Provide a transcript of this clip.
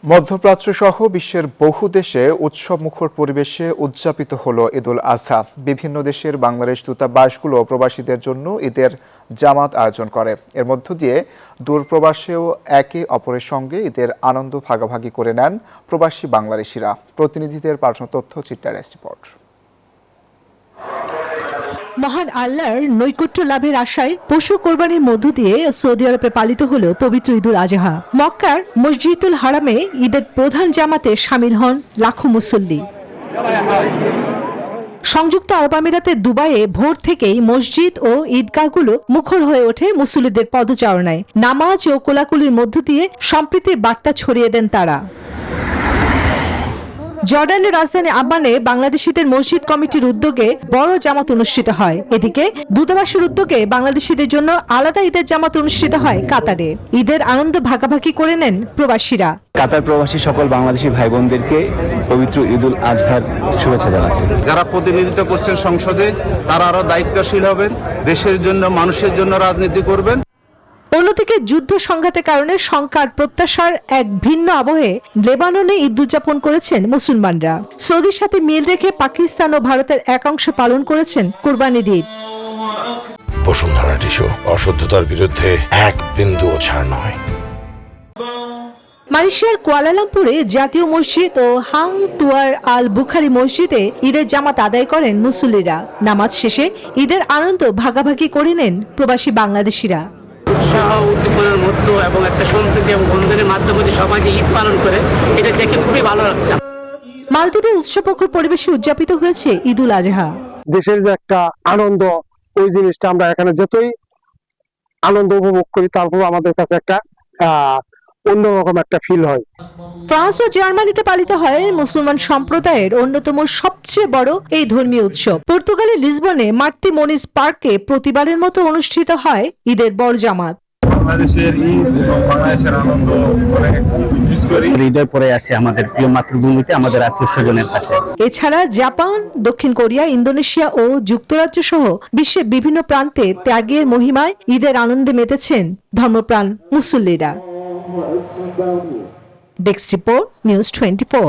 মধ্যপ্রাচ্য সহ বিশ্বের বহু দেশে উৎসবমুখর পরিবেশে উদযাপিত হলো ঈদুল আজহা। বিভিন্ন দেশের বাংলাদেশ দূতাবাসগুলো প্রবাসীদের জন্য ঈদের জামাত আয়োজন করে। এর মধ্য দিয়ে দূরপ্রবাসেও একে অপরের সঙ্গে ঈদের আনন্দ ভাগাভাগি করে নেন প্রবাসী বাংলাদেশিরা। প্রতিনিধিদের পাঠানো তথ্য চিত্রার রিপোর্ট। মহান আল্লাহর নৈকট্য লাভের আশায় পশু কোরবানির মধ্য দিয়ে সৌদি আরবে পালিত হলো পবিত্র ঈদুল আজহা। মক্কার মসজিদুল হারামে ঈদের প্রধান জামাতে শামিল হন লাখো মুসল্লি। সংযুক্ত আরব আমিরাতের দুবাইয়ে ভোর থেকেই মসজিদ ও ঈদগাহগুলো মুখর হয়ে ওঠে মুসল্লিদের পদচারণায়। নামাজ ও কোলাকুলির মধ্য দিয়ে সম্প্রীতির বার্তা ছড়িয়ে দেন তারা। জর্ডানের রাজধানী আম্মানে বাংলাদেশিদের মসজিদ কমিটির উদ্যোগে বড় জামাত অনুষ্ঠিত হয়। এদিকে দূতাবাসের উদ্যোগে বাংলাদেশিদের জন্য আলাদা ঈদের জামাত অনুষ্ঠিত হয় কাতারে। ঈদের আনন্দ ভাগাভাগি করে নেন প্রবাসীরা। কাতার প্রবাসী সকল বাংলাদেশি ভাই বোনদেরকে পবিত্র ঈদুল আজহার শুভেচ্ছা জানাচ্ছি। যারা প্রতিনিধিত্ব করছেন সংসদে, তারা আরো দায়িত্বশীল হবেন, দেশের জন্য মানুষের জন্য রাজনীতি করবেন। অন্যদিকে যুদ্ধ সংঘাতের কারণে শঙ্কার প্রত্যাশার এক ভিন্ন আবহে লেবাননে ঈদ উদযাপন করেছেন মুসলমানরা। সৌদির সাথে মিল রেখে পাকিস্তান ও ভারতের একাংশ পালন করেছেন কুরবানির ঈদ। বসুন্ধরা টিস্যু, অশুদ্ধতার বিরুদ্ধে এক বিন্দুও ছাড় নয়। মালয়েশিয়ার কুয়ালালামপুরে জাতীয় মসজিদ ও হাং তুয়ার আল বুখারি মসজিদে ঈদের জামাত আদায় করেন মুসল্লিরা। নামাজ শেষে ঈদের আনন্দ ভাগাভাগি করে নেন প্রবাসী বাংলাদেশিরা। উৎসাহ উদ্দীপনার মধ্যে এবং একটা সম্প্রীতি এবং বন্ধনের মাধ্যমে সবাই যে ঈদ পালন করে, এটা দেখে খুবই ভালো লাগছে। মালদ্বীপে উৎসবমুখর পরিবেশে উদযাপিত হয়েছে ঈদুল আজহা। দেশের যে একটা আনন্দ, ওই জিনিসটা আমরা এখানে যতই আনন্দ উপভোগ করি, তারপর আমাদের কাছে একটা অন্যরকম একটা ফিল হয়। ফ্রান্স ও জার্মানিতে পালিত হয় মুসলমান সম্প্রদায়ের অন্যতম সবচেয়ে বড় এই ধর্মীয় উৎসব। পর্তুগালের লিসবনে মার্তি মনিজ পার্কে প্রতিবারের মতো অনুষ্ঠিত হয় ঈদের বড় জামাত। বাংলাদেশের ঈদ এবং বাংলাদেশের আনন্দ অনেক মিস করি। ঈদের পরে আসে আমাদের প্রিয় মাতৃভূমিতে, আমাদের আত্মীয় স্বজনের কাছে। এছাড়া জাপান, দক্ষিণ কোরিয়া, ইন্দোনেশিয়া ও যুক্তরাজ্য সহ বিশ্বের বিভিন্ন প্রান্তে ত্যাগের মহিমায় ঈদের আনন্দে মেতেছেন ধর্মপ্রাণ মুসল্লিরা। Desk report, news 24।